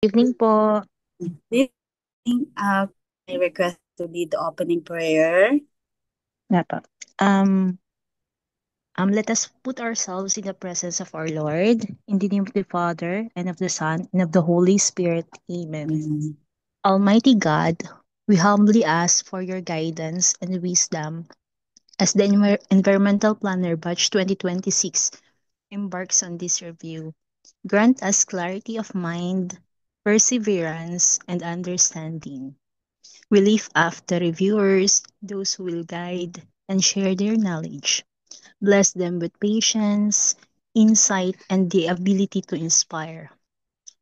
Evening po. This evening, I request to lead the opening prayer. Nga po. Um, let us put ourselves in the presence of our Lord. In the name of the Father, and of the Son, and of the Holy Spirit. Amen. Amen. Almighty God, we humbly ask for your guidance and wisdom as the Environmental Planner Batch 2026 embarks on this review. Grant us clarity of mind, perseverance, and understanding. We leave after reviewers those who will guide and share their knowledge. Bless them with patience, insight, and the ability to inspire.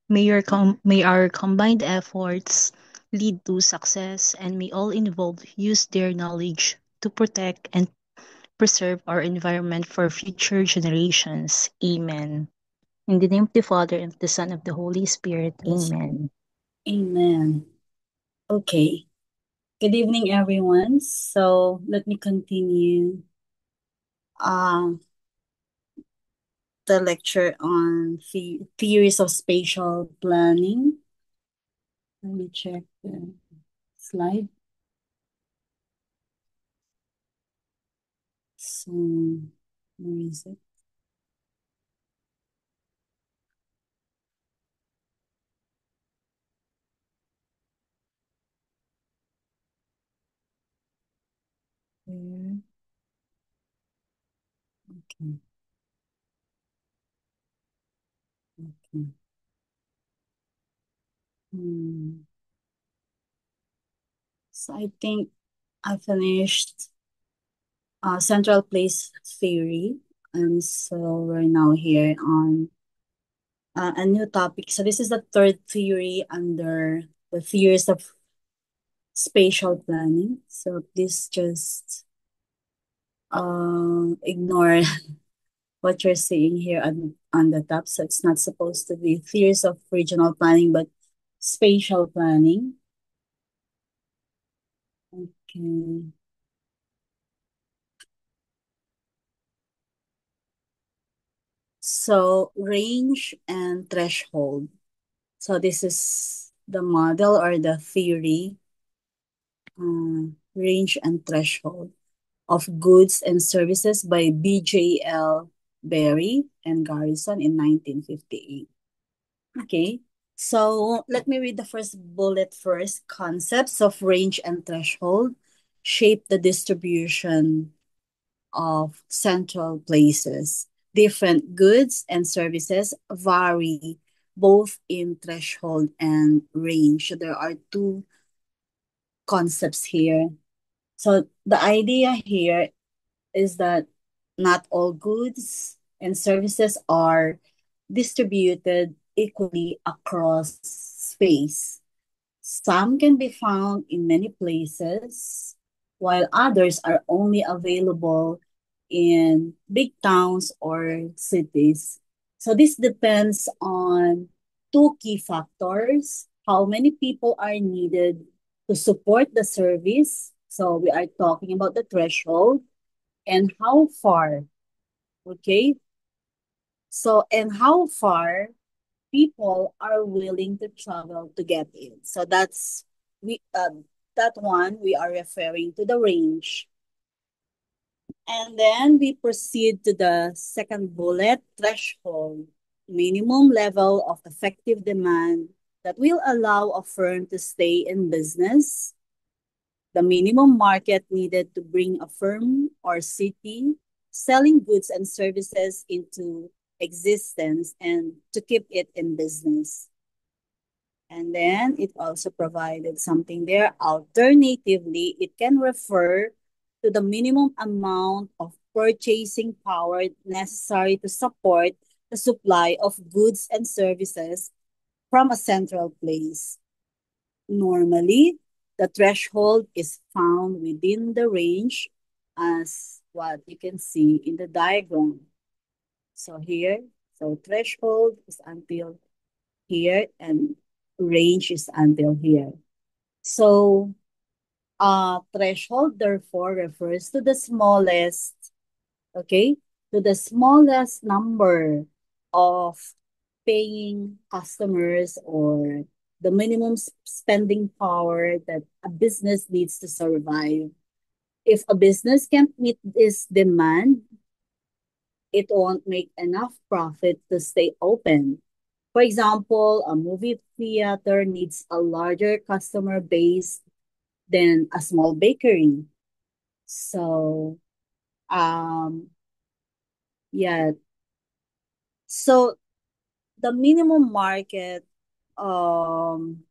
May our combined efforts lead to success, and may all involved use their knowledge to protect and preserve our environment for future generations. Amen. In the name of the Father, and of the Son, and of the Holy Spirit. Yes. Amen. Amen. Okay. Good evening, everyone. So let me continue uh, the lecture on theories of spatial planning. Let me check the slide. So, where is it? Where? Okay. Okay. Hmm. So I think I finished central place theory. And so we're now here on a new topic. So this is the third theory under the theories of spatial planning. So please just ignore what you're seeing here on the top. So it's not supposed to be theories of regional planning, but spatial planning. Okay. So range and threshold. So this is the model or the theory, range and threshold of goods and services by BJL Berry and Garrison in 1958. Okay, so let me read the first bullet first. Concepts of range and threshold shape the distribution of central places. Different goods and services vary both in threshold and range. So there are two concepts here. So the idea here is that not all goods and services are distributed equally across space. Some can be found in many places, while others are only available in big towns or cities. So this depends on two key factors: how many people are needed to support the service. So we are talking about the threshold, and how far, okay? So, and how far people are willing to travel to get in. So we that one we are referring to the range. And then we proceed to the second bullet, threshold, minimum level of effective demand that will allow a firm to stay in business, the minimum market needed to bring a firm or city selling goods and services into existence and to keep it in business. And then it also provided something there. Alternatively, it can refer to the minimum amount of purchasing power necessary to support the supply of goods and services from a central place. Normally, the threshold is found within the range as what you can see in the diagram. So here, so threshold is until here and range is until here. So threshold therefore refers to the smallest, okay, to the smallest number of paying customers or the minimum spending power that a business needs to survive. If a business can't meet this demand, it won't make enough profit to stay open. For example, a movie theater needs a larger customer base than a small bakery. So, um, yeah. So the minimum market, um,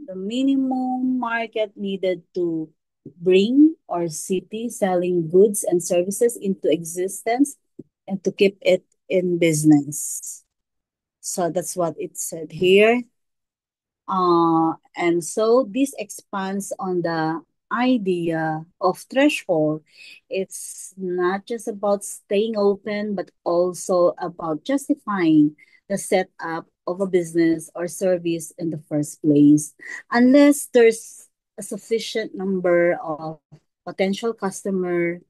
the minimum market needed to bring our city selling goods and services into existence and to keep it in business. So that's what it said here. And so this expands on the idea of threshold. It's not just about staying open, but also about justifying the setup of a business or service in the first place. Unless there's a sufficient number of potential customers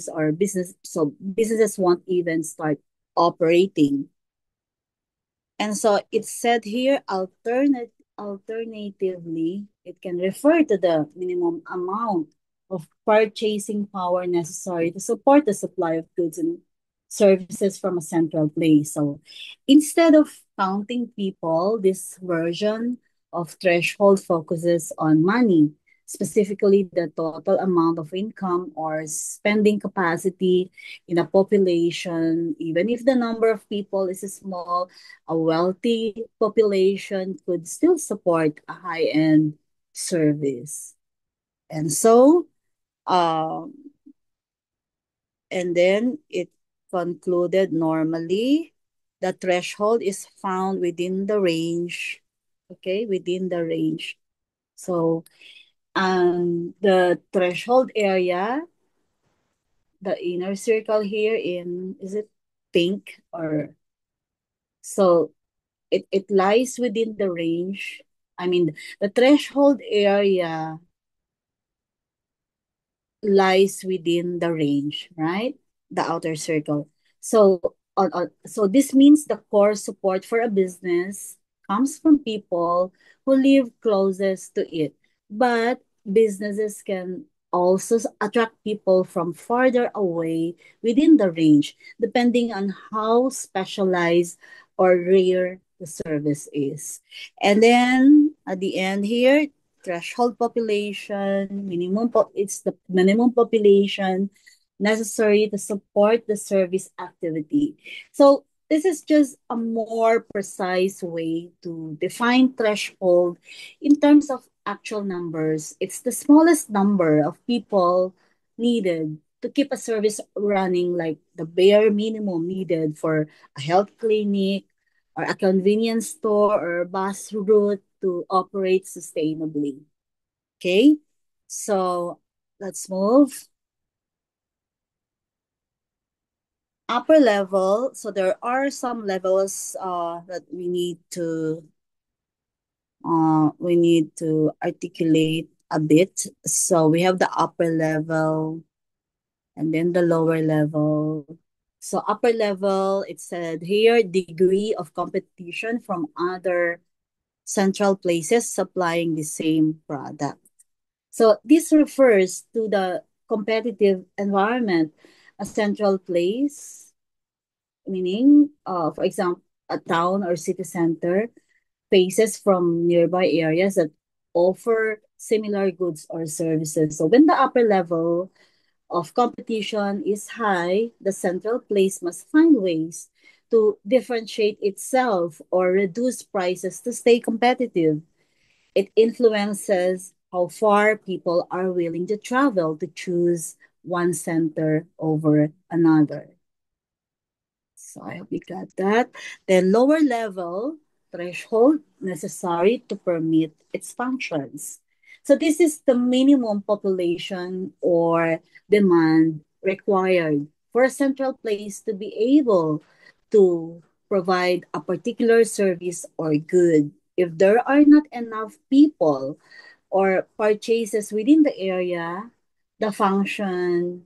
or business, so businesses won't even start operating. And so it said here, alternatively, it can refer to the minimum amount of purchasing power necessary to support the supply of goods and services from a central place. So instead of counting people, this version of threshold focuses on money, specifically the total amount of income or spending capacity in a population, even if the number of people is small, a wealthy population could still support a high-end service. And so, um, and then it concluded normally the threshold is found within the range, okay, within the range. So, the threshold area, the inner circle here in, is it pink or so it lies within the range. I mean, the threshold area lies within the range, right? The outer circle. So so this means the core support for a business comes from people who live closest to it. But businesses can also attract people from farther away within the range, depending on how specialized or rare the service is. And then at the end here, threshold population, it's the minimum population necessary to support the service activity. So this is just a more precise way to define threshold in terms of actual numbers. It's the smallest number of people needed to keep a service running, like the bare minimum needed for a health clinic or a convenience store or bus route to operate sustainably. Okay, so let's move. Upper level, so there are some levels that we need to articulate a bit. So we have the upper level and then the lower level. So upper level, it said here, degree of competition from other central places supplying the same product. So this refers to the competitive environment, a central place, meaning, for example, a town or city center faces from nearby areas that offer similar goods or services. So when the upper level of competition is high, the central place must find ways to differentiate itself or reduce prices to stay competitive. It influences how far people are willing to travel to choose one center over another. So I hope you got that. Then lower level threshold necessary to permit its functions. So this is the minimum population or demand required for a central place to be able to provide a particular service or good. If there are not enough people or purchases within the area, the function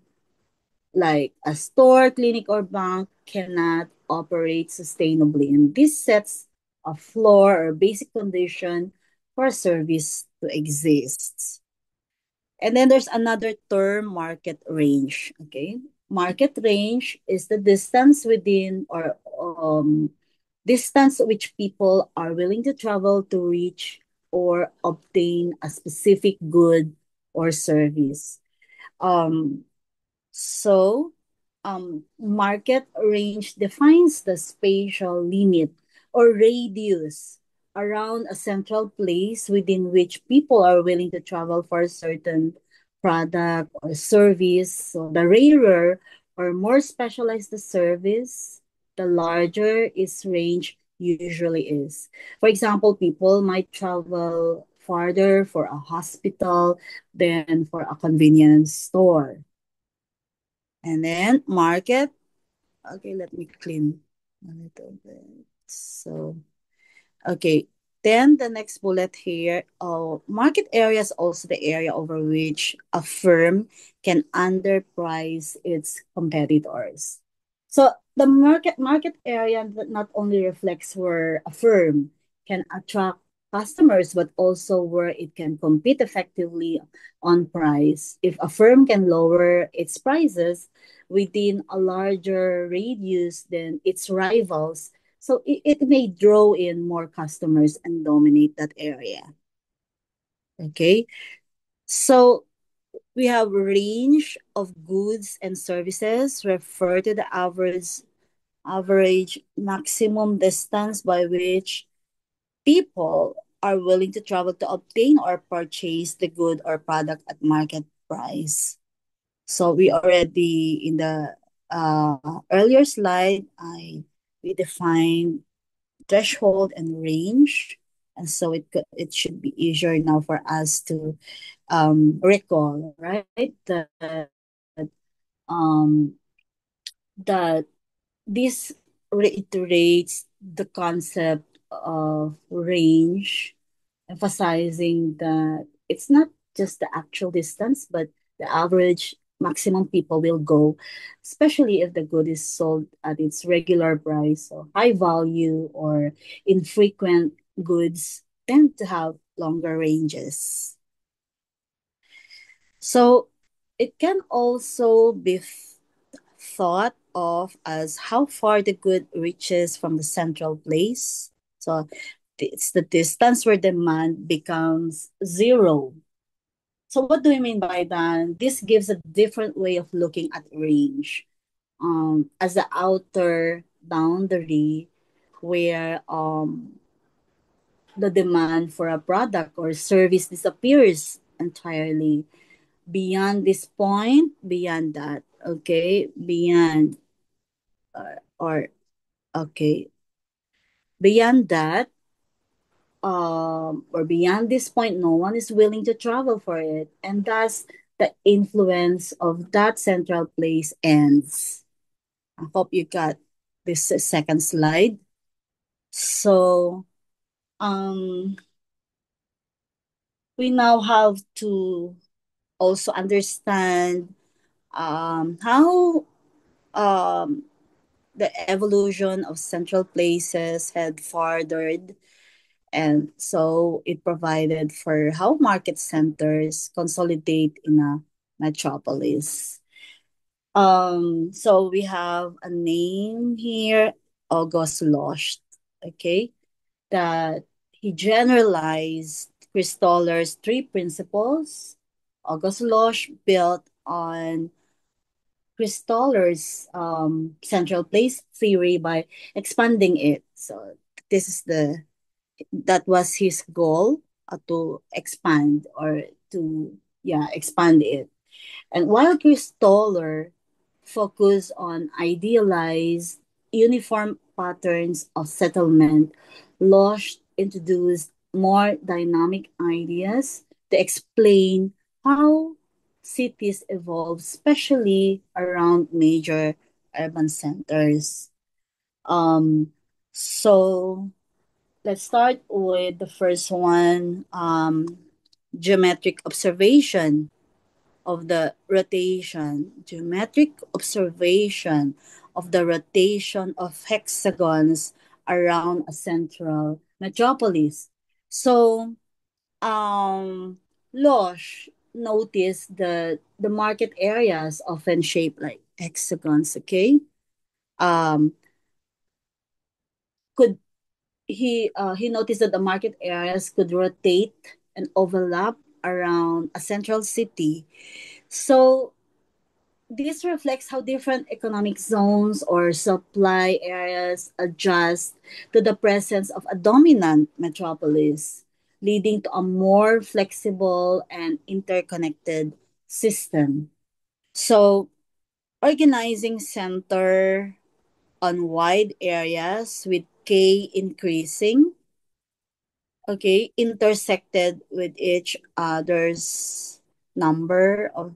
like a store, clinic, or bank cannot operate sustainably. And this sets a floor or basic condition for a service to exist. And then there's another term, market range. Okay. Market range is the distance within or distance which people are willing to travel to reach or obtain a specific good or service. Um, so, market range defines the spatial limit or radius around a central place within which people are willing to travel for a certain product or service. So, the rarer or more specialized the service, the larger its range usually is. For example, people might travel farther for a hospital than for a convenience store. And then market. Okay, let me clean a little bit. So, okay. Then the next bullet here, market area is also the area over which a firm can underprice its competitors. So the market area that not only reflects where a firm can attract customers, but also where it can compete effectively on price. If a firm can lower its prices within a larger radius than its rivals, so it may draw in more customers and dominate that area. Okay. So we have range of goods and services refer to the average maximum distance by which people are willing to travel to obtain or purchase the good or product at market price. So we already in the earlier slide, we defined threshold and range, and so it should be easier now for us to recall, right? Um, that this reiterates the concept of range, emphasizing that it's not just the actual distance, but the average maximum people will go, especially if the good is sold at its regular price. So high value or infrequent goods tend to have longer ranges. So it can also be thought of as how far the good reaches from the central place. So it's the distance where demand becomes zero. So what do we mean by that? This gives a different way of looking at range. As the outer boundary where the demand for a product or service disappears entirely. Beyond this point, beyond that, okay, beyond or okay, beyond that, or beyond this point, no one is willing to travel for it, and thus the influence of that central place ends. I hope you got this second slide. So, um, we now have to also understand how um, the evolution of central places had furthered, and so it provided for how market centers consolidate in a metropolis. So we have a name here, August Lost, okay, that he generalized Christoller's three principles. August Lost built on Christoller's central place theory by expanding it. So this is that was his goal, to expand or to expand it. And while Christoller focused on idealized uniform patterns of settlement, Losch introduced more dynamic ideas to explain how cities evolve, especially around major urban centers. Um, so let's start with the first one, geometric observation of the rotation. Geometric observation of the rotation of hexagons around a central metropolis. So, um, Losh noticed that the market areas often shaped like hexagons, okay? Um, could he noticed that the market areas could rotate and overlap around a central city. So this reflects how different economic zones or supply areas adjust to the presence of a dominant metropolis, leading to a more flexible and interconnected system. So, organizing center on wide areas with K increasing, okay, intersected with each other's number of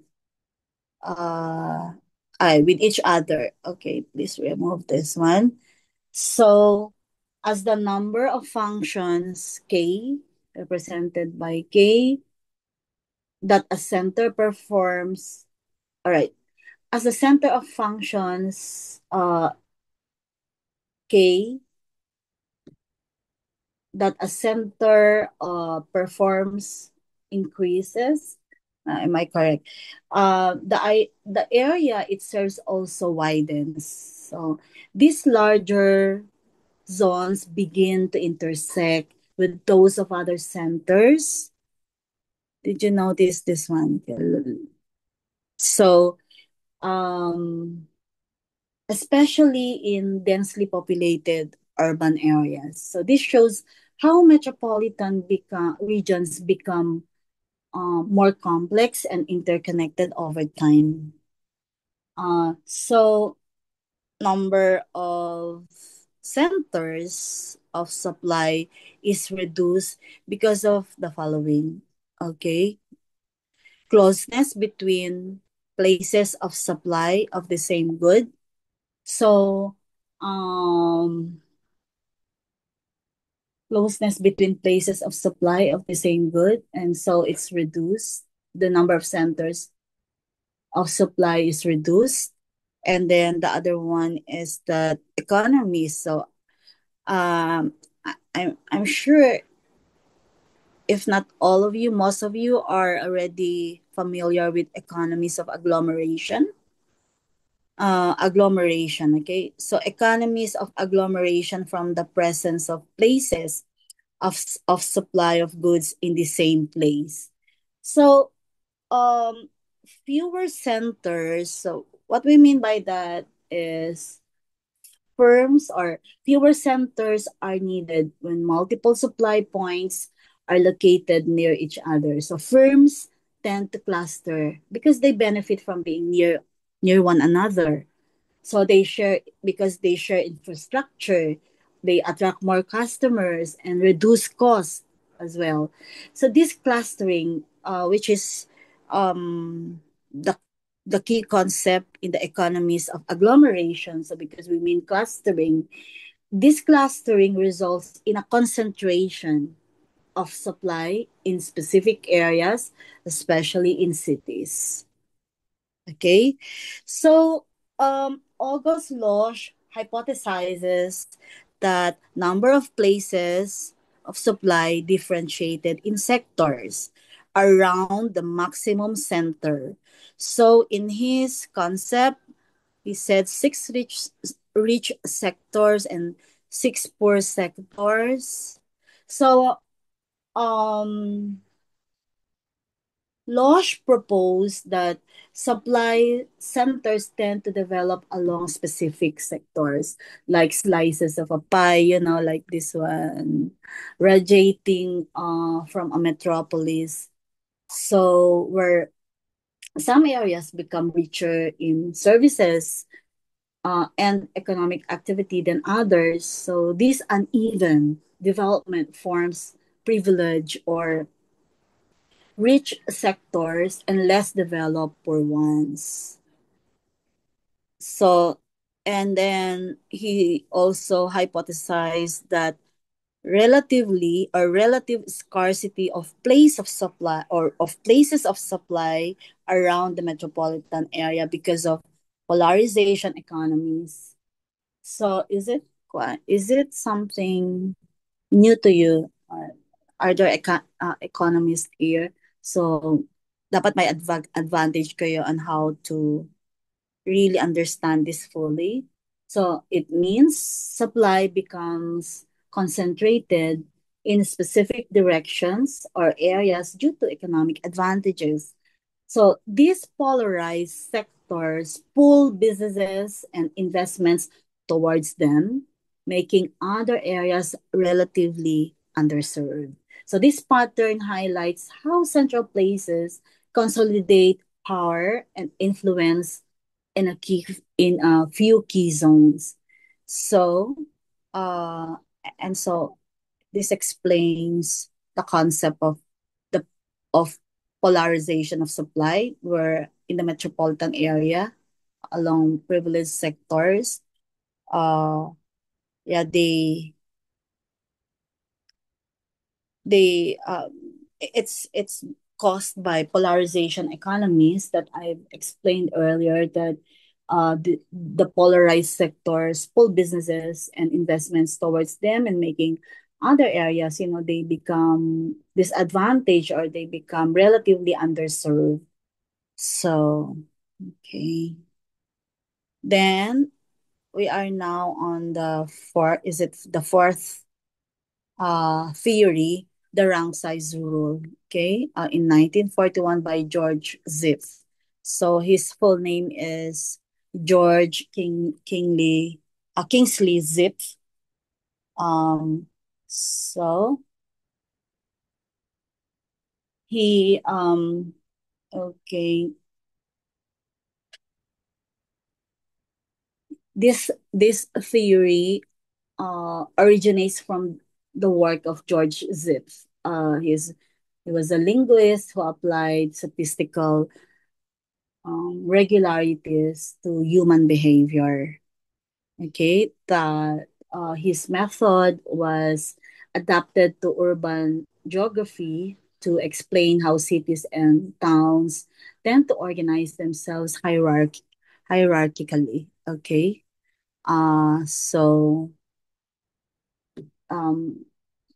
with each other. Okay, please remove this one. So as the number of functions k represented by k that a center performs, all right, as a center of functions k that a center performs increases. Am I correct? The area it serves also widens. So these larger zones begin to intersect with those of other centers. Did you notice this one? So, um, especially in densely populated urban areas. So this shows how metropolitan regions become more complex and interconnected over time. So number of centers of supply is reduced because of the following. Okay, closeness between places of supply of the same good. So, um, closeness between places of supply of the same good, and so it's reduced. The number of centers of supply is reduced, and then the other one is the economy. So, I'm sure if not all of you, most of you are already familiar with economies of agglomeration. Agglomeration, okay? So economies of agglomeration from the presence of places of supply of goods in the same place. So um fewer centers. So what we mean by that is firms or fewer centers are needed when multiple supply points are located near each other. So firms tend to cluster because they benefit from being near one another. So they share because they share infrastructure, they attract more customers and reduce costs as well. So this clustering, which is the key concept in the economies of agglomeration. So because we mean clustering, this clustering results in a concentration of supply in specific areas, especially in cities. Okay, so August Losh hypothesizes that number of places of supply differentiated in sectors around the maximum center. So in his concept, he said six rich sectors and six poor sectors. So um Losh proposed that supply centers tend to develop along specific sectors, like slices of a pie, like this one, radiating from a metropolis. So, where some areas become richer in services and economic activity than others. So, this uneven development forms privilege or rich sectors and less developed poor ones. So, and then he also hypothesized that relative scarcity of place of supply or of places of supply around the metropolitan area because of polarization economies. So is it something new to you? Or are there economists here? So dapat may advantage kayo on how to really understand this fully. So it means supply becomes concentrated in specific directions or areas due to economic advantages. So these polarized sectors pull businesses and investments towards them, making other areas relatively underserved. So this pattern highlights how central places consolidate power and influence in a few key zones. So, uh, and so this explains the concept the of polarization of supply, where in the metropolitan area along privileged sectors, uh, yeah, they it's caused by polarization economies that I've explained earlier, that the polarized sectors pull businesses and investments towards them and making other areas, they become disadvantaged or they become relatively underserved. So, okay. Then we are now on the fourth theory, the rank size rule, okay, in 1941 by George Zipf. So his full name is George Kingsley Zipf. Um, so he okay, this theory originates from the work of George Zipf. He was a linguist who applied statistical regularities to human behavior. Okay, that his method was adapted to urban geography to explain how cities and towns tend to organize themselves hierarchically. Okay, so um,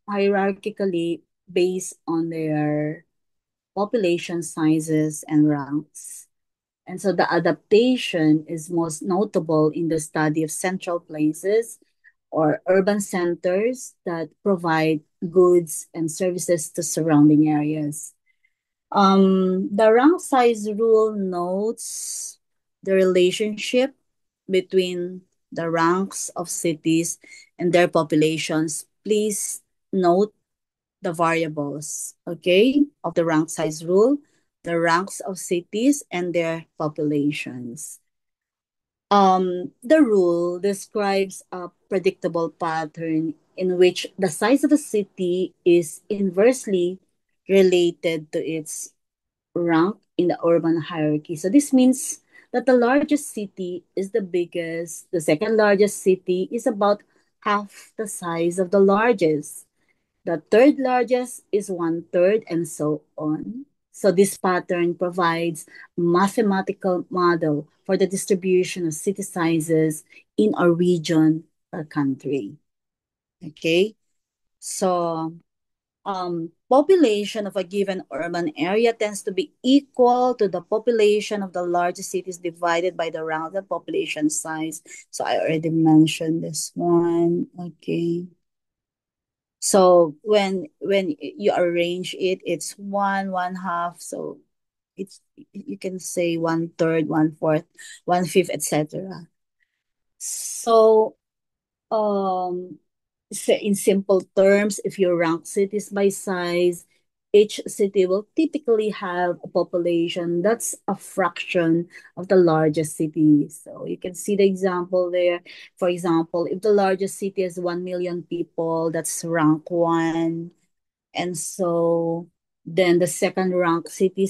hierarchically based on their population sizes and ranks. And so the adaptation is most notable in the study of central places or urban centers that provide goods and services to surrounding areas. The rank size rule notes the relationship between the ranks of cities and their populations. Please note the variables, okay, of the rank size rule, the ranks of cities and their populations. The rule describes a predictable pattern in which the size of a city is inversely related to its rank in the urban hierarchy. So this means that the largest city is the biggest, the second largest city is about half the size of the largest. The third largest is one third, and so on. So this pattern provides mathematical model for the distribution of city sizes in a region or country. Okay, so population of a given urban area tends to be equal to the population of the largest cities divided by the rounded population size. So I already mentioned this one. Okay. So when you arrange it, it's one half. So it's you can say one third, one fourth, one fifth, etc. So um in simple terms, if you rank cities by size, each city will typically have a population that's a fraction of the largest city. So you can see the example there. For example, if the largest city has 1 million people, that's rank one. And so then the second rank city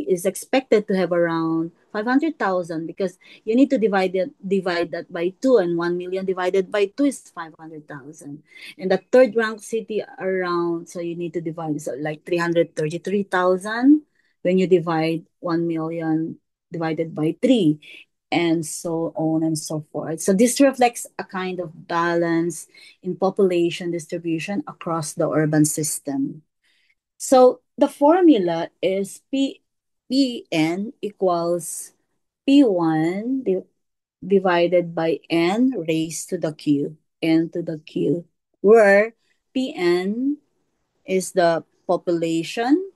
is expected to have around 500,000, because you need to divide that by 2, and 1 million divided by 2 is 500,000. And the third rank city around, so you need to divide, so like 333,000 when you divide 1 million divided by 3. and so on and so forth. So this reflects a kind of balance in population distribution across the urban system. So the formula is Pn equals P1 divided by n raised to the q, n to the q, where Pn is the population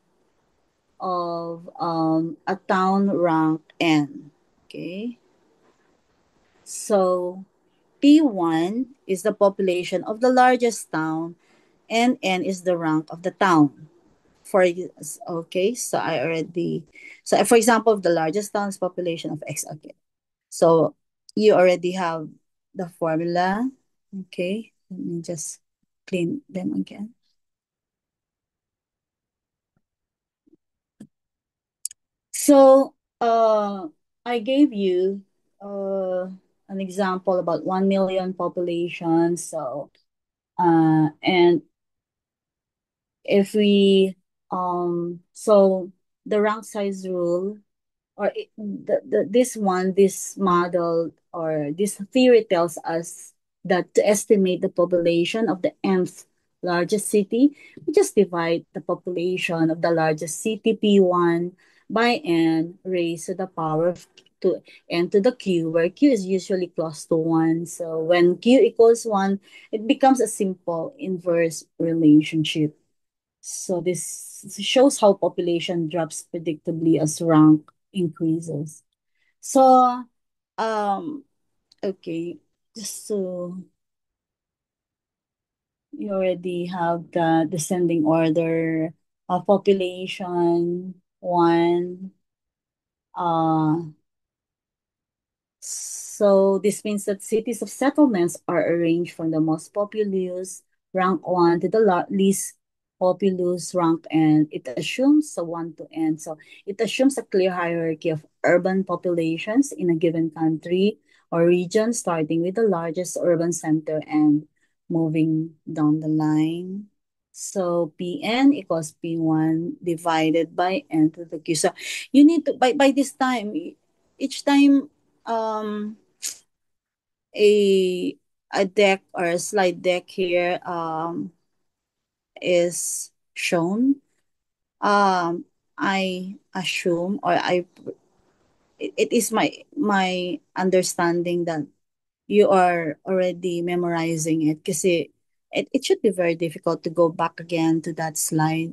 of a town rank n. Okay, so P1 is the population of the largest town, and n is the rank of the town. Okay, so I already, so for example, the largest town's population of X. Okay, so you already have the formula. Okay, let me just clean them again. So I gave you an example about 1 million population. So and if we so the rank size rule, or this model or this theory tells us that to estimate the population of the nth largest city, we just divide the population of the largest city P1 by n raised to the power of to n to the q, where q is usually close to 1. So when q equals 1, it becomes a simple inverse relationship. So this shows how population drops predictably as rank increases. So, um, okay, just so you already have the descending order of population one. So this means that cities of settlements are arranged from the most populous, rank 1, to the least populous, rank n. It assumes a 1 to n. So it assumes a clear hierarchy of urban populations in a given country or region, starting with the largest urban center and moving down the line. So Pn equals P1 divided by n to the q. So you need to, by this time, each time um a a deck or a slide deck here is shown, I assume, or it is my understanding that you are already memorizing it, kasi it should be very difficult to go back again to that slide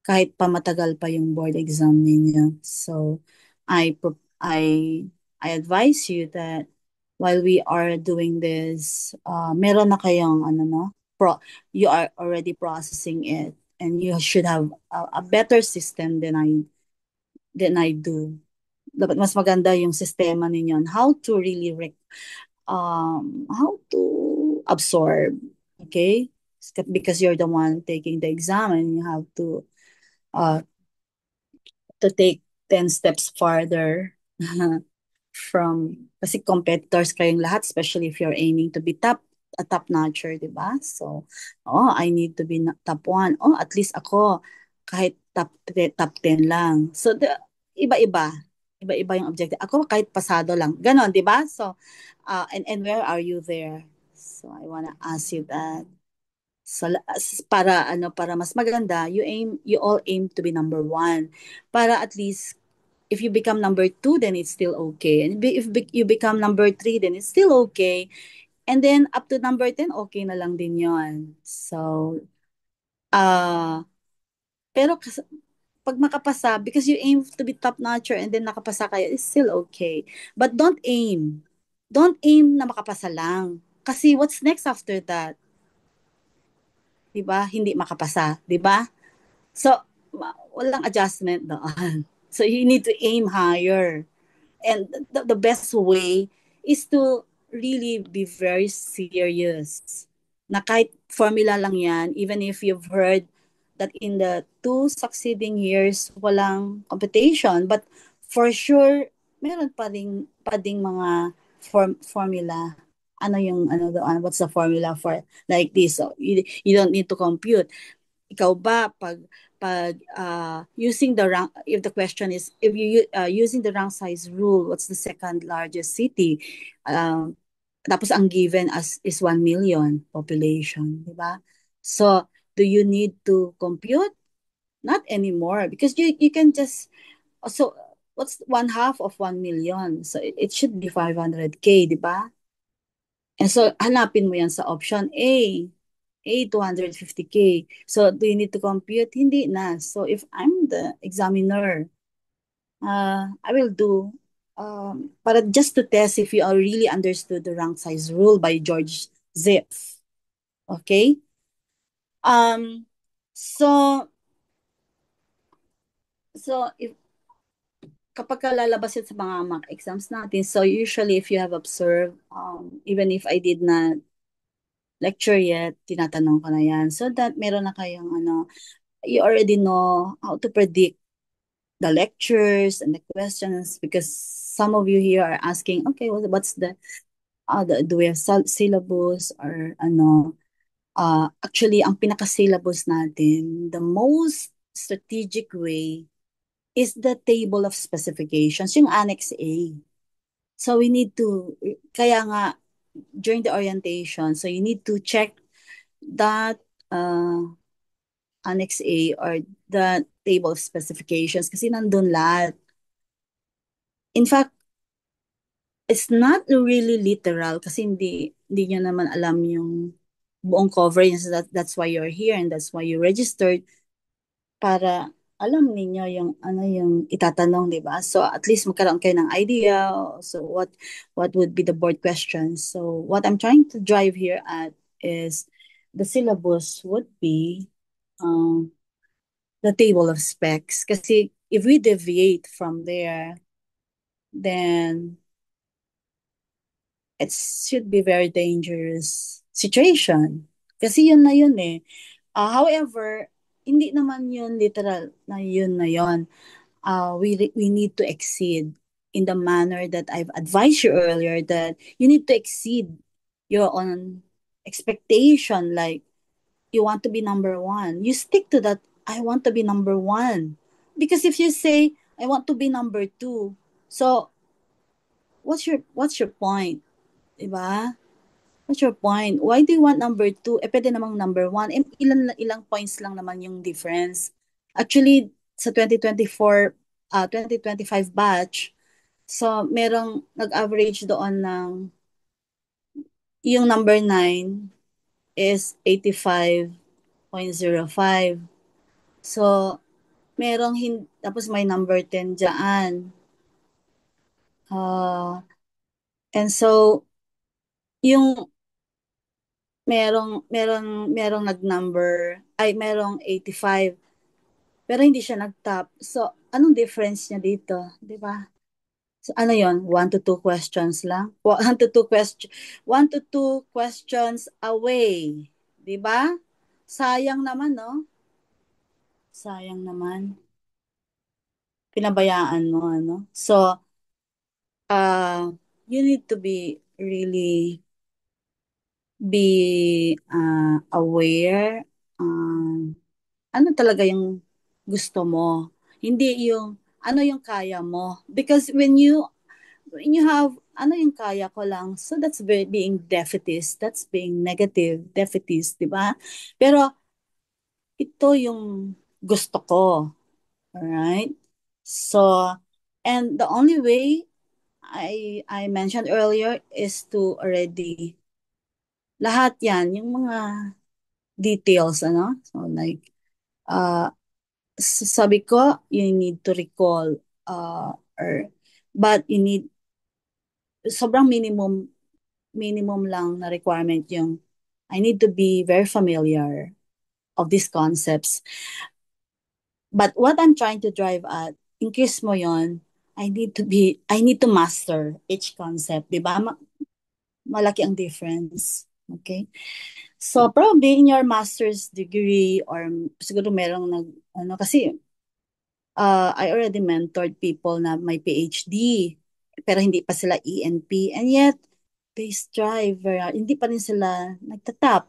kahit pa matagal pa yung board exam ninyo. So, I pro- I advise you that while we are doing this, meron na kayong ano no, you are already processing it, and you should have a better system than I do. Dapat mas maganda yung sistema ninyo on how to really how to absorb, okay? Because you're the one taking the exam, and you have uh to take 10 steps farther from, kasi competitors kayong lahat, especially if you're aiming to be a top notcher, di ba? So, oh, I need to be top 1. Oh, at least ako, kahit top 10 lang. So, iba-iba. Iba-iba yung objective. Ako, kahit pasado lang. Ganon, di ba? So, and where are you there? So, I wanna ask you that. So, para ano, para mas maganda, you all aim to be number 1. Para at least if you become number 2, then it's still okay. And if you become number 3, then it's still okay. And then up to number 10, okay na lang din 'yon. So, uh, pero pag makapasa, because you aim to be top notcher and then nakapasa kayo, it's still okay. But don't aim. Don't aim na makapasa lang. Kasi what's next after that? 'Di ba? Hindi makapasa, 'di ba? So, walang adjustment doon. So, you need to aim higher. And the best way is to really be very serious. Na kahit formula lang yan, even if you've heard that in the 2 succeeding years, walang competition. But for sure, meron pa ding mga formula. Ano yung, ano doon, what's the formula for like this? So, you don't need to compute. Ikaw ba pag using the rank, if the question is if using the rank size rule, what's the second largest city? Um, Tapos ang given as is 1 million population, di ba? So, do you need to compute? Not anymore because you can just so what's one half of 1 million? So it should be 500K, di ba? And so hanapin mo yan sa option A 250K. So do you need to compute? Hindi na. So if I'm the examiner, I will do para just to test if you are really understood the rank size rule by George Zipf. Okay? Um so if kapag ka lalabas yun sa mga mock exams natin, so usually if you have observed, even if I did not lecture yet, tinatanong ko na yan. So that meron na kayong you already know how to predict the lectures and the questions because some of you here are asking, okay, what's do we have syllabus or actually ang pinaka-syllabus natin, the most strategic way is the table of specifications, yung Annex A. So we need to, kaya nga, during the orientation, so you need to check that uh, Annex A or the table of specifications kasi nandun lahat. In fact, it's not really literal kasi hindi nyo naman alam yung buong coverage. That's why you're here and that's why you registered para alam ninyo yung yung itatanong, di ba? So at least magkaroon kayo ng idea. So what would be the board questions? So what I'm trying to drive here at is the syllabus would be um, the table of specs. Kasi if we deviate from there, then it should be very dangerous situation. Kasi yun na yun eh. However, hindi naman yun literal na yun na yun. We need to exceed in the manner that I've advised you earlier that you need to exceed your own expectation. Like, you want to be number one. You stick to that, I want to be number one. Because if you say, I want to be number two, so what's your point? Diba? What's your point? Why do you want number two? Pwede namang number one. Ilang points lang naman yung difference. Actually, sa 2024, 2025 batch, so merong nag-average doon ng, yung number 9 is 85.05. So, tapos may number 10 dyan. And so, yung merong nag-number, merong 85, pero hindi siya nag-top. So, anong difference niya dito? Di ba? So, ano yon? 1 to 2 questions lang? 1 to 2 questions away. Di ba? Sayang naman, no? Sayang naman. Pinabayaan mo, ano? So, you need to be really aware. Ano talaga yung gusto mo. Hindi yung ano yung kaya mo. Because when you have ano yung kaya ko lang, so that's being defeatist. That's being negative, defeatist, di ba? Pero ito yung gusto ko. Alright? So, and the only way I mentioned earlier is to already lahat yan, yung mga details, ano? So, like, uh, sabi ko, you need to recall, or, but you need, sobrang minimum lang na requirement yung, I need to be very familiar of these concepts. But what I'm trying to drive at, increase mo yon, I need to master each concept, di ba? Malaki ang difference. Okay? So, probably in your master's degree or siguro merong kasi I already mentored people na may PhD pero hindi pa sila ENP and yet they strive, hindi pa rin sila nagtatap.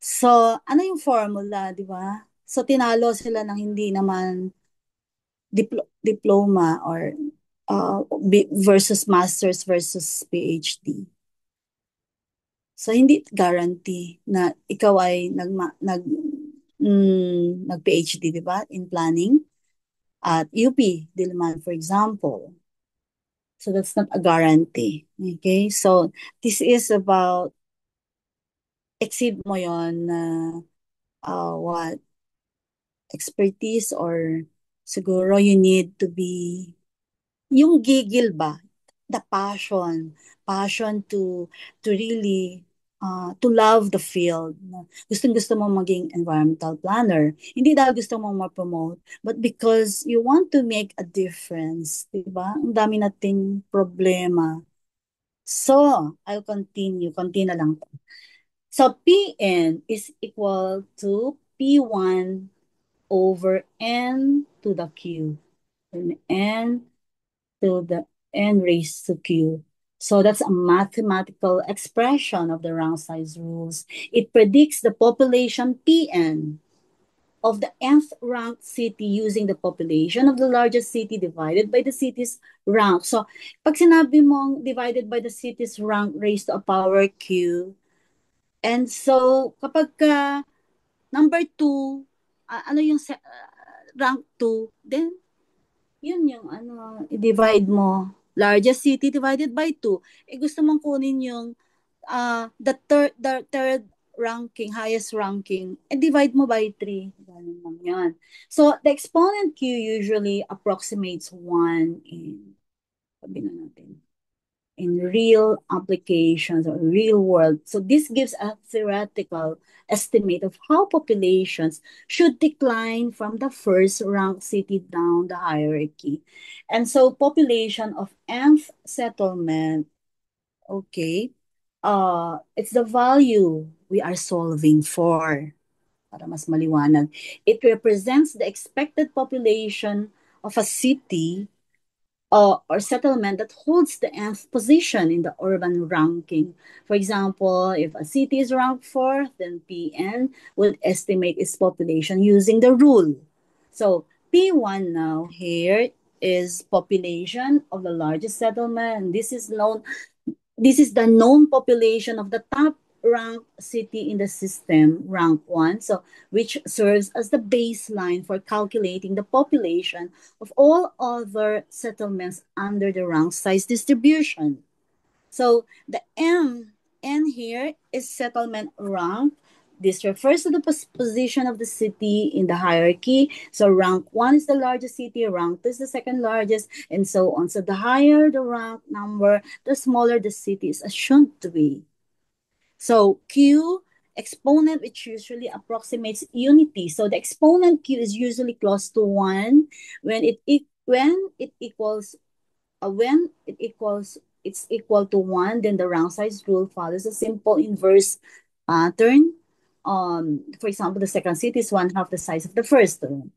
So, ano yung formula, di ba? So, tinalo sila ng hindi naman diploma or versus master's versus PhD. So, hindi guarantee na ikaw ay nag-PhD, di ba, in planning at UP, Diliman, for example. So, that's not a guarantee. Okay? So, this is about exceed mo yon na what expertise or siguro you need to be yung gigil ba, the passion to really to love the field. Gustong-gusto mo maging environmental planner. Hindi dahil gusto mo ma-promote, but because you want to make a difference, 'di ba? Ang dami nating problema. So, I'll continue. Continue na lang. So, Pn is equal to P1 over N to the Q. And N to the N raised to Q. So that's a mathematical expression of the round size rules. It predicts the population Pn of the nth ranked city using the population of the largest city divided by the city's rank. So, pag sinabi mong divided by the city's rank raised to a power Q, and so kapag ka number 2, ano yung rank 2, then yun yung ano, i-divide mo. Largest city divided by 2. Eh gusto mong kunin yung the third ranking, highest ranking, and divide mo by 3. Ganun lang yan. So, the exponent Q usually approximates 1 in, sabi na natin, in real applications or real world. So this gives a theoretical estimate of how populations should decline from the first rank city down the hierarchy. And so population of nth settlement, okay, it's the value we are solving for. Para mas maliwanag. It represents the expected population of a city or settlement that holds the nth position in the urban ranking. For example, if a city is ranked fourth, then PN will estimate its population using the rule. So P1 now here is population of the largest settlement. And this is the known population of the top ranked city in the system, rank 1, so which serves as the baseline for calculating the population of all other settlements under the rank size distribution. So the N here is settlement rank. This refers to the position of the city in the hierarchy. So rank 1 is the largest city, rank 2 is the second largest, and so on. So the higher the rank number, the smaller the city is assumed to be. So Q exponent, which usually approximates unity. So the exponent Q is usually close to 1 when it equals it's equal to 1, then the round size rule follows a simple inverse pattern. For example, the second seat is one half the size of the first term.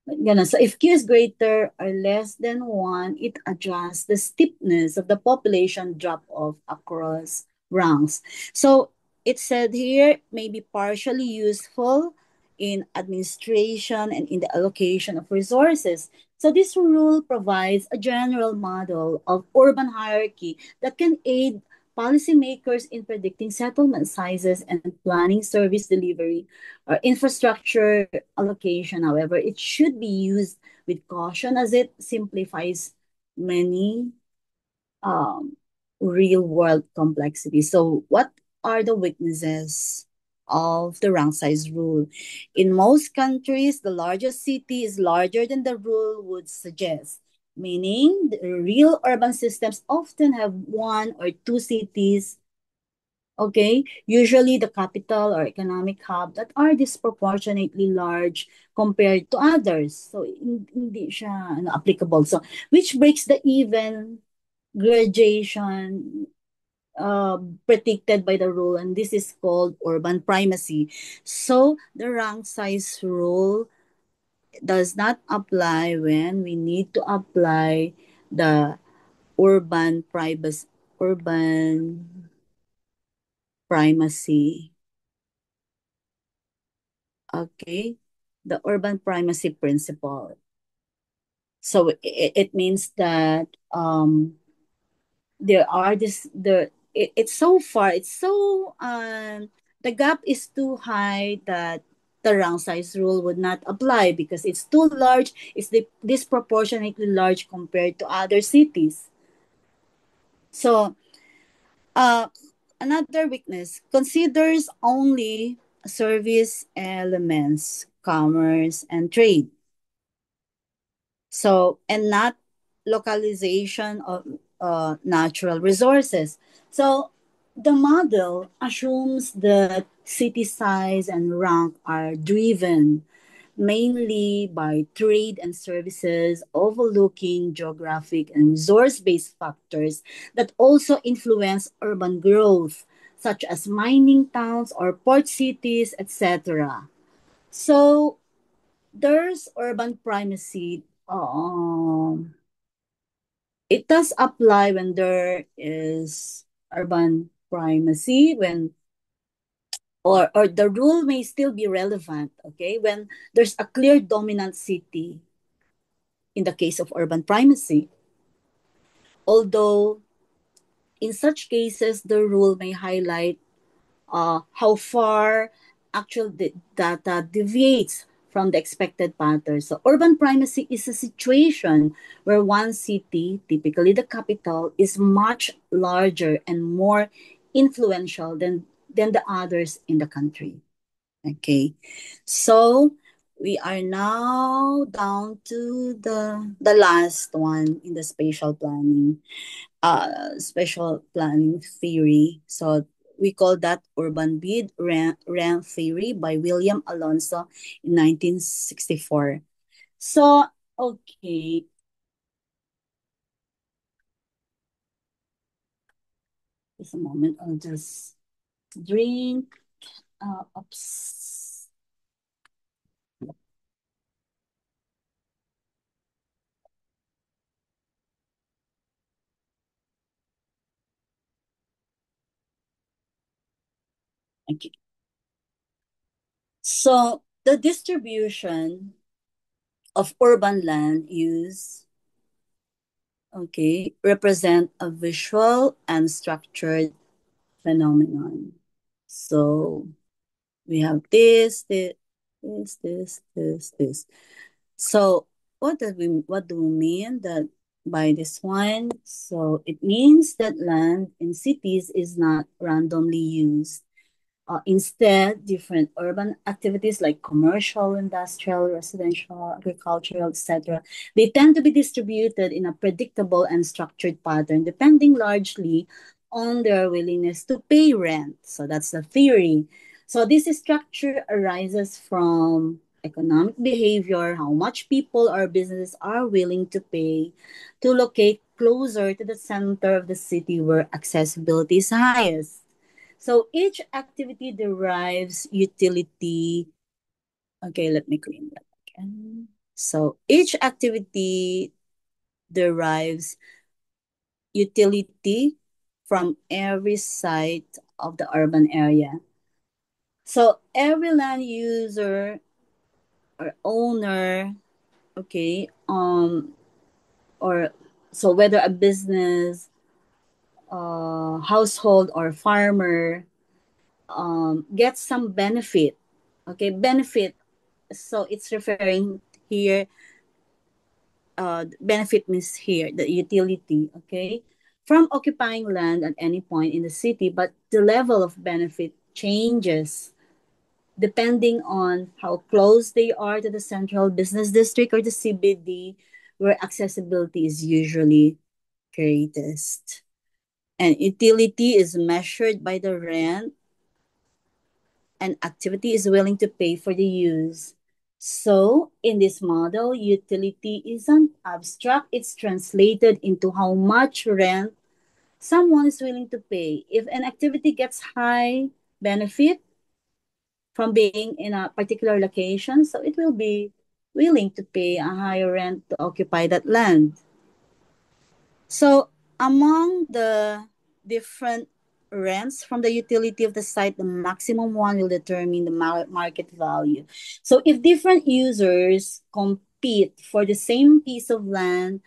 Ganun. So if Q is greater or less than 1, it adjusts the steepness of the population drop-off across ranks. So it said here may be partially useful in administration and in the allocation of resources. So this rule provides a general model of urban hierarchy that can aid policymakers in predicting settlement sizes and planning service delivery or infrastructure allocation. However, it should be used with caution as it simplifies many um, real world complexities. So, what are the weaknesses of the rank size rule? In most countries, the largest city is larger than the rule would suggest, meaning the real urban systems often have one or two cities. Okay, usually the capital or economic hub that are disproportionately large compared to others. So, hindi siya applicable. So, which breaks the even gradation predicted by the rule, and this is called urban primacy. So, the rank size rule does not apply when we need to apply the urban primacy Okay, the urban primacy principle. So it means that there are this the it's so far, it's so the gap is too high that the round size rule would not apply because it's too large, it's disproportionately large compared to other cities. So uh another weakness considers only service elements, commerce and trade. So, and not localization of natural resources. So, the model assumes that city size and rank are driven mainly by trade and services, overlooking geographic and resource based factors that also influence urban growth, such as mining towns or port cities, etc. So, there's urban primacy. It does apply when there is urban primacy when or the rule may still be relevant, okay, when there's a clear dominant city in the case of urban primacy. Although in such cases the rule may highlight how far actual data deviates from the expected pattern. So, urban primacy is a situation where one city, typically the capital, is much larger and more influential than the others in the country. Okay, so we are now down to the last one in the spatial planning theory. So we call that urban bid rent theory by William Alonso in 1964. So, okay, just a moment. I'll just drink. Oops. Okay. So the distribution of urban land use, okay, represent a visual and structured phenomenon. So we have this. So what do we mean that by this one? So it means that land in cities is not randomly used. Instead, different urban activities like commercial, industrial, residential, agricultural, etc., they tend to be distributed in a predictable and structured pattern, depending largely on their willingness to pay rent. So that's the theory. So this structure arises from economic behavior, how much people or businesses are willing to pay to locate closer to the center of the city where accessibility is highest. So each activity derives utility. Okay, let me clean that again. So each activity derives utility from every site of the urban area. So every land user or owner, okay, or so whether a business, household, or farmer, gets some benefit. Okay, benefit. So it's referring here, benefit means here the utility, okay, from occupying land at any point in the city, but the level of benefit changes depending on how close they are to the central business district or the CBD, where accessibility is usually greatest. And utility is measured by the rent an activity is willing to pay for the use. So, in this model, utility isn't abstract, it's translated into how much rent someone is willing to pay. If an activity gets high benefit from being in a particular location, so it will be willing to pay a higher rent to occupy that land. So, among the different rents from the utility of the site, the maximum one will determine the market value. So if different users compete for the same piece of land,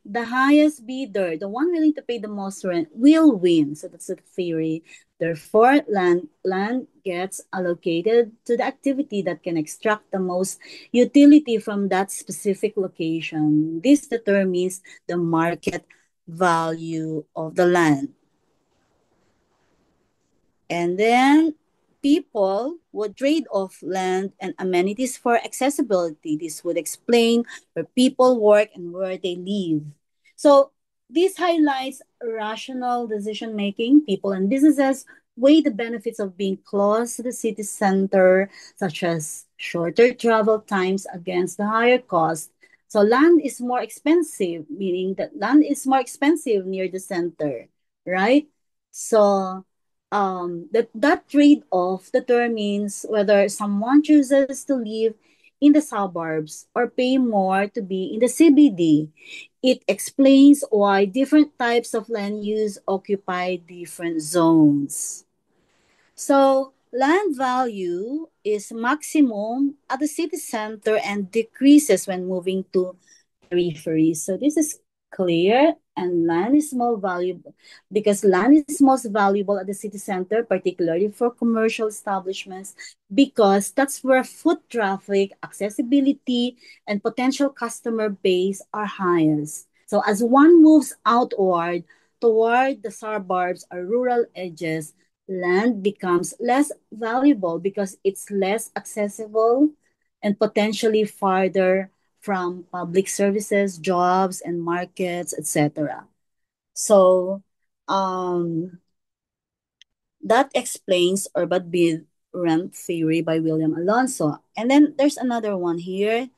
the highest bidder, the one willing to pay the most rent, will win. So that's the theory. Therefore, land gets allocated to the activity that can extract the most utility from that specific location. This determines the market value of the land. And then people would trade off land and amenities for accessibility. This would explain where people work and where they live. So this highlights rational decision making. People and businesses weigh the benefits of being close to the city center, such as shorter travel times against the higher cost. So land is more expensive, meaning that land is more expensive near the center, right? So that trade-off determines whether someone chooses to live in the suburbs or pay more to be in the CBD. It explains why different types of land use occupy different zones. So land value is maximum at the city center and decreases when moving to periphery. So this is clear, and land is more valuable because land is most valuable at the city center, particularly for commercial establishments, because that's where foot traffic, accessibility, and potential customer base are highest. So as one moves outward toward the suburbs or rural edges, land becomes less valuable because it's less accessible and potentially farther from public services, jobs, and markets, etc. So, um, that explains urban bid rent theory by William Alonso. And then there's another one here.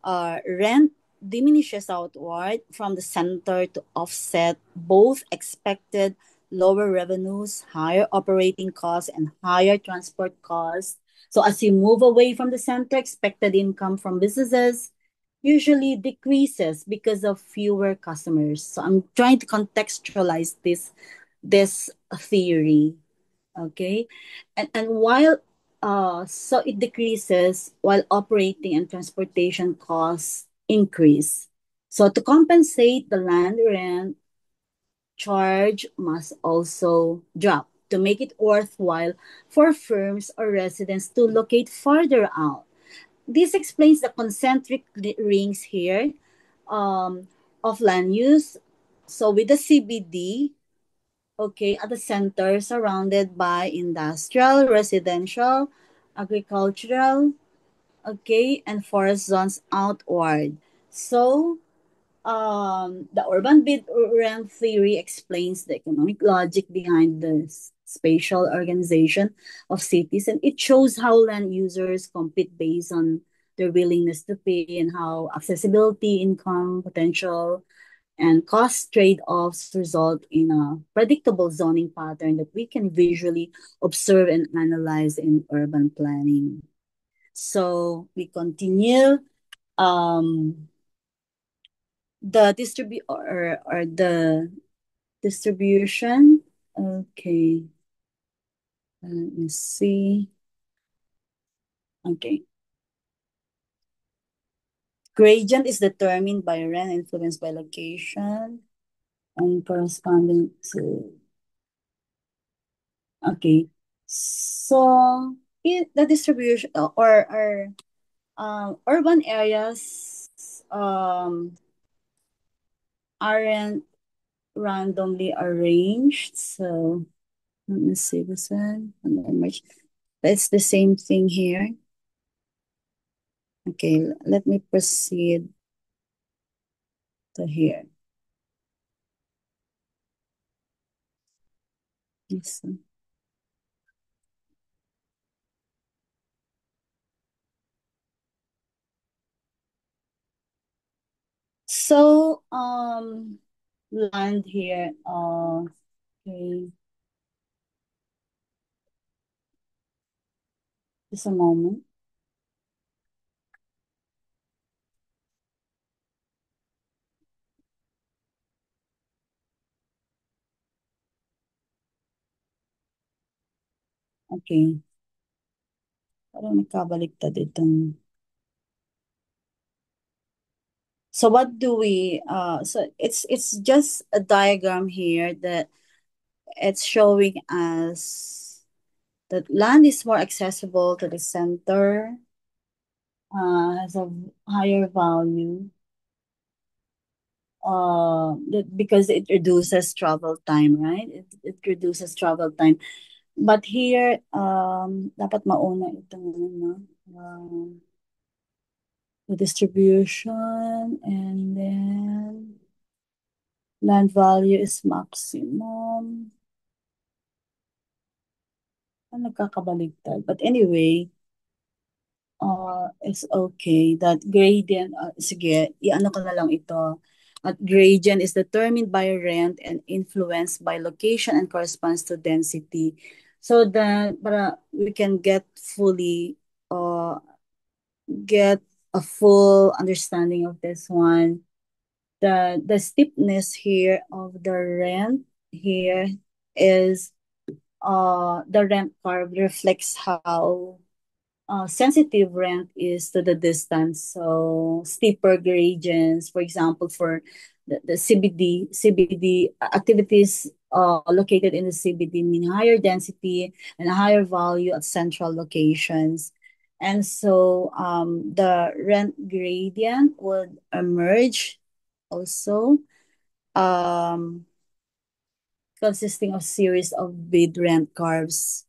Rent diminishes outward from the center to offset both expected lower revenues, higher operating costs, and higher transport costs. So as you move away from the center, expected income from businesses usually decreases because of fewer customers. So I'm trying to contextualize this theory. Okay. And while so it decreases while operating and transportation costs increase. So to compensate, the land rent charge must also drop to make it worthwhile for firms or residents to locate farther out. This explains the concentric rings here um, of land use. So with the CBD, okay, at the center, surrounded by industrial, residential, agricultural, okay, and forest zones outward. So, the urban bid rent theory explains the economic logic behind the spatial organization of cities, and it shows how land users compete based on their willingness to pay and how accessibility, income, potential, and cost trade-offs result in a predictable zoning pattern that we can visually observe and analyze in urban planning. So we continue. Um, the or the distribution. Okay, let me see. Okay, gradient is determined by rent influenced by location and corresponding to. Okay, so the distribution or urban areas aren't randomly arranged. So let me see this one. It's the same thing here. Okay, let me proceed to here. Yes. So land here. Okay, just a moment. Okay. Parang nagkabaliktad itong. So what do we so it's just a diagram here that it's showing us that land is more accessible to the center, has a higher value, because it reduces travel time, right? It reduces travel time. But here, dapat mauna itong ano, the distribution, and then land value is maximum. Nagkakabaligtad. But anyway, it's okay. That gradient, sige, i-ano ko na lang ito. At gradient is determined by rent and influenced by location and corresponds to density. So that para we can uh get a full understanding of this one. The steepness here of the rent here is the rent curve reflects how sensitive rent is to the distance. So steeper gradients, for example, for the CBD activities located in the CBD mean higher density and a higher value at central locations. And so the rent gradient would emerge also, um, consisting of series of bid rent curves.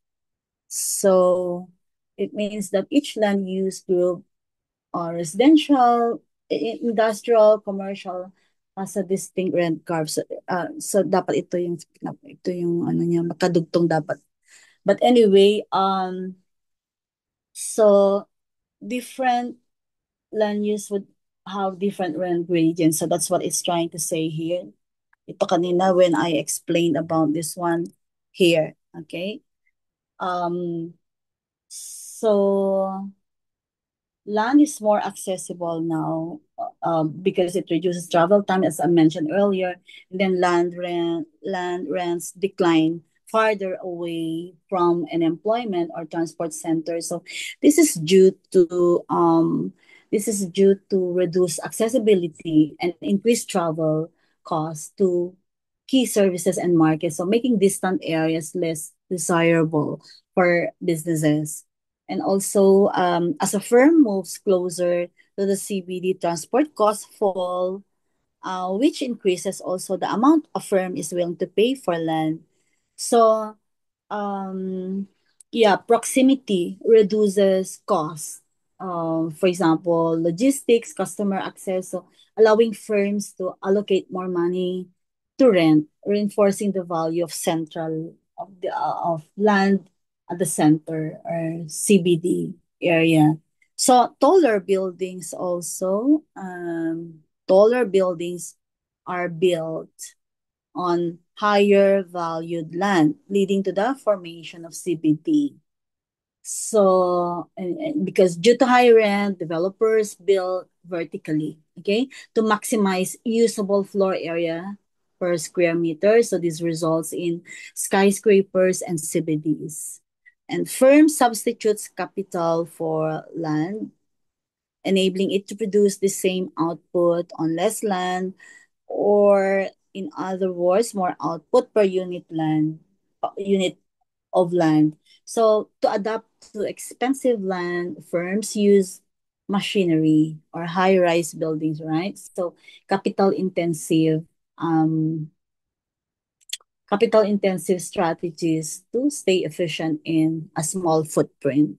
So it means that each land use group, residential, industrial, commercial, has a distinct rent curve. So dapat ito yung ano niya, makadugtong dapat. But anyway, so different land use would have different rent gradients. So that's what it's trying to say here. Ito kanina when I explained about this one here. Okay. So land is more accessible now, because it reduces travel time, as I mentioned earlier. And then land rents decline farther away from an employment or transport center. So this is due to reduce accessibility and increase travel costs to key services and markets. So making distant areas less desirable for businesses. And also, as a firm moves closer to the CBD, transport costs fall, which increases also the amount a firm is willing to pay for land. So, um, yeah, proximity reduces costs. For example, logistics, customer access, so allowing firms to allocate more money to rent, reinforcing the value of of land at the center or CBD area. So taller buildings are built on higher valued land, leading to the formation of CBD. So, because due to high rent, developers build vertically, okay, to maximize usable floor area per square meter. So this results in skyscrapers and CBDs. And firm substitutes capital for land, enabling it to produce the same output on less land, or in other words, more output per unit of land. So to adapt to expensive land, firms use machinery or high-rise buildings, right? So capital intensive um capital intensive strategies to stay efficient in a small footprint.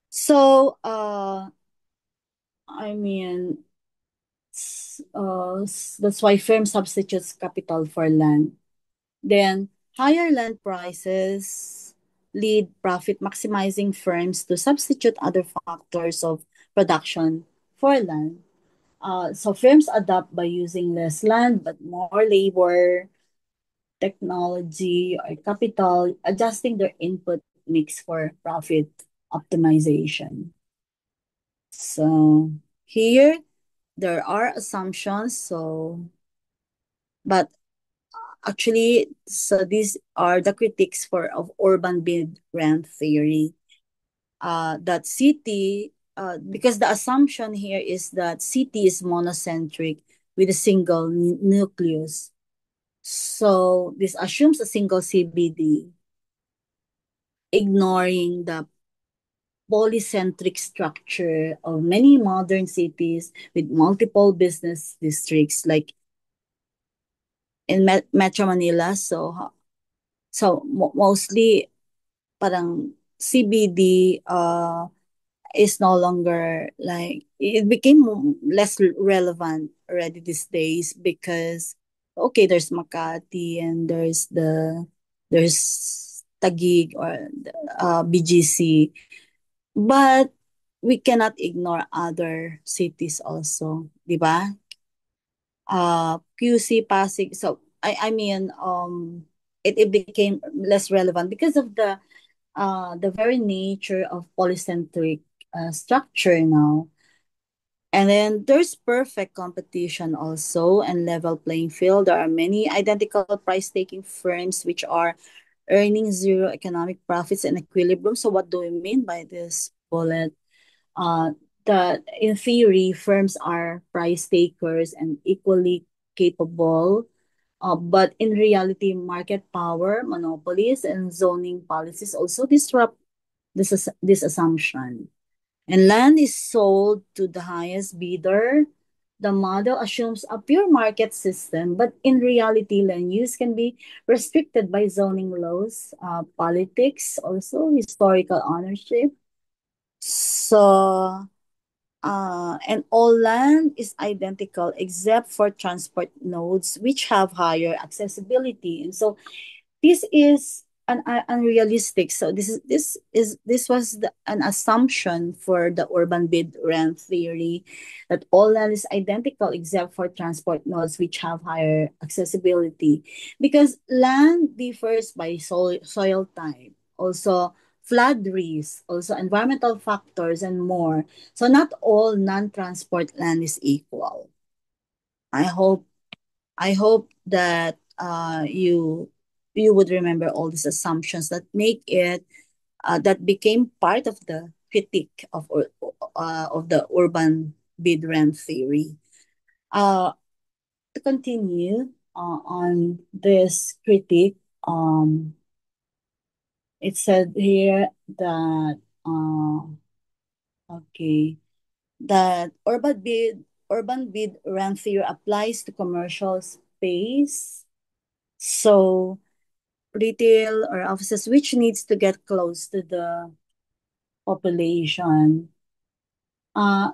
So I mean that's why firm substitutes capital for land. Then, higher land prices lead profit maximizing firms to substitute other factors of production for land. So firms adapt by using less land but more labor, technology, or capital, adjusting their input mix for profit optimization. So here there are assumptions. But actually, so these are the critics of urban bid rent theory. That city, because the assumption here is that city is monocentric with a single nucleus. So this assumes a single CBD, ignoring the polycentric structure of many modern cities with multiple business districts, like in Metro Manila. So mostly parang CBD is no longer, like, it became less relevant already these days, because okay, there's Makati and there's Taguig or BGC, but we cannot ignore other cities also, di ba? QC Pasig. So I mean, it became less relevant because of the very nature of polycentric structure now. And then there's perfect competition also and level playing field. There are many identical price taking firms which are earning zero economic profits and equilibrium. So what do we mean by this bullet? Uh, that in theory, firms are price takers and equally capable, but in reality, market power, monopolies, and zoning policies also disrupt this assumption. And land is sold to the highest bidder. The model assumes a pure market system, but in reality, land use can be restricted by zoning laws, politics, also historical ownership. So, and all land is identical except for transport nodes, which have higher accessibility. And so this is unrealistic. So this was an assumption for the urban bid rent theory, that all land is identical except for transport nodes which have higher accessibility, because land differs by soil type, also flood risk, also environmental factors, and more. So not all non-transport land is equal. I hope I hope that you would remember all these assumptions that make it that became part of the critique of the urban bid rent theory. Uh, to continue on this critique, um, it said here that uh, okay, that urban bid rent theory applies to commercial space. So retail or offices which needs to get close to the population. Uh,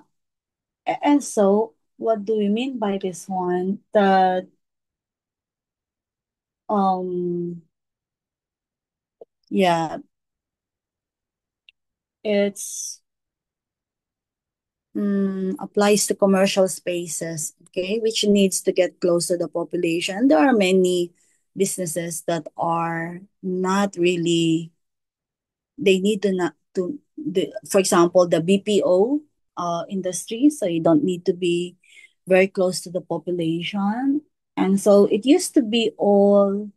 and so what do we mean by this one? That um yeah, it's applies to commercial spaces, okay, which needs to get close to the population. There are many businesses that are not really, they need to not to for example, the BPO industry, so you don't need to be very close to the population. And so it used to be all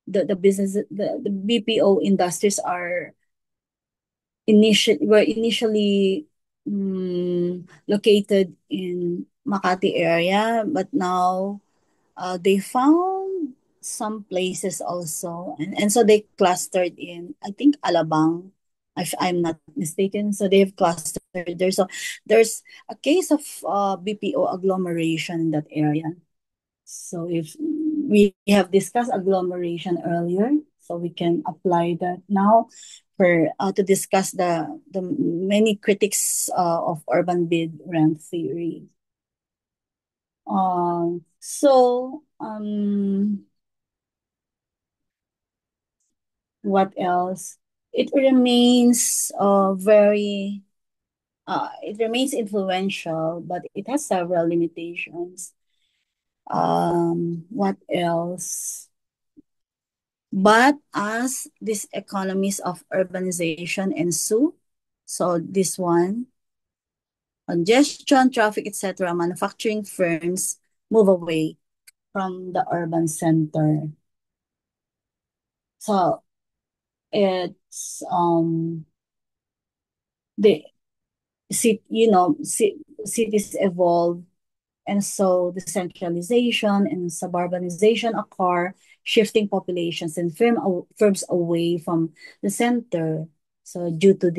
the business, the BPO industries are initially located in Makati area, but now they found some places also, and so they clustered in, I think, Alabang, if I'm not mistaken. So they've clustered there. So there's a case of BPO agglomeration in that area. So if we have discussed agglomeration earlier, so we can apply that now for to discuss the many critics of urban bid rent theory. So what else? It remains it remains influential, but it has several limitations. What else? But as these economies of urbanization ensue, so this one, congestion, traffic, etc., manufacturing firms move away from the urban center. So it's the cities evolve, and so the centralization and suburbanization occur, shifting populations and firms away from the center. So due to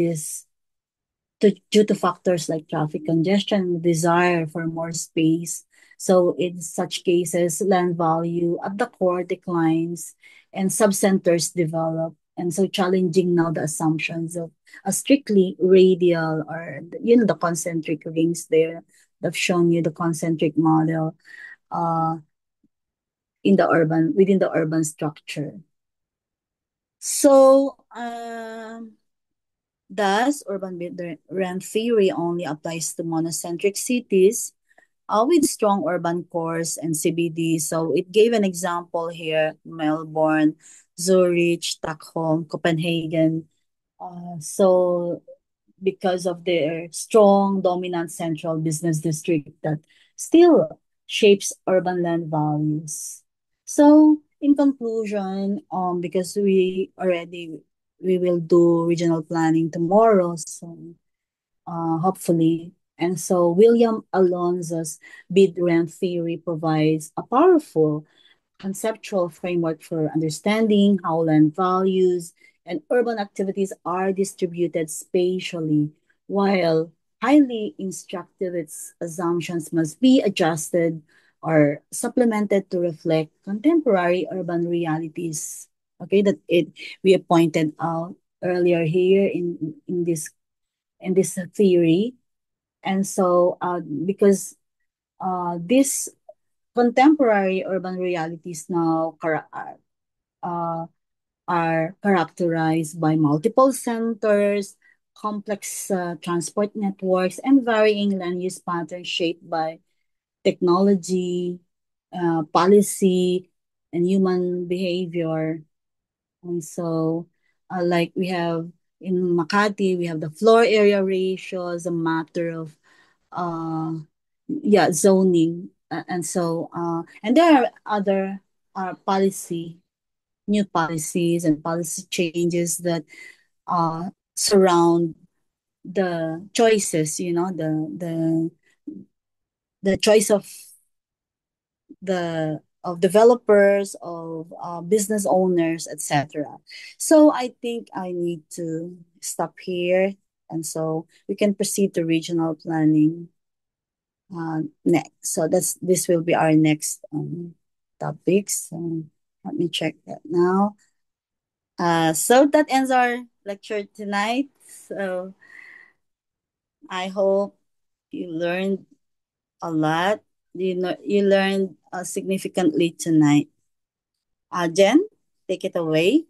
factors like traffic congestion, desire for more space. So in such cases, land value at the core declines and subcenters develop. And so challenging now the assumptions of a strictly radial, or the concentric rings there. They've shown you the concentric model uh within the urban structure. So thus urban rent theory only applies to monocentric cities with strong urban cores and CBD. So it gave an example here: Melbourne, Zurich, Stockholm, Copenhagen. So because of their strong, dominant central business district that still shapes urban land values. So in conclusion, because we will do regional planning tomorrow, so hopefully. And so William Alonso's bid rent theory provides a powerful conceptual framework for understanding how land values and urban activities are distributed spatially, while highly instructive, its assumptions must be adjusted or supplemented to reflect contemporary urban realities. Okay, that it we pointed out earlier here in this theory. And so because these contemporary urban realities now uh, are characterized by multiple centers, complex transport networks, and varying land use patterns shaped by technology, policy, and human behavior. And so, like we have in Makati, we have the floor area ratio as a matter of uh zoning, and so and there are other new policies and policy changes that surround the choices, the choice of developers, of business owners, etc. So I think I need to stop here, and so we can proceed to regional planning next. So this will be our next topics. So let me check that now. So that ends our lecture tonight. So I hope you learned a lot. You learned significantly tonight. Jen, take it away.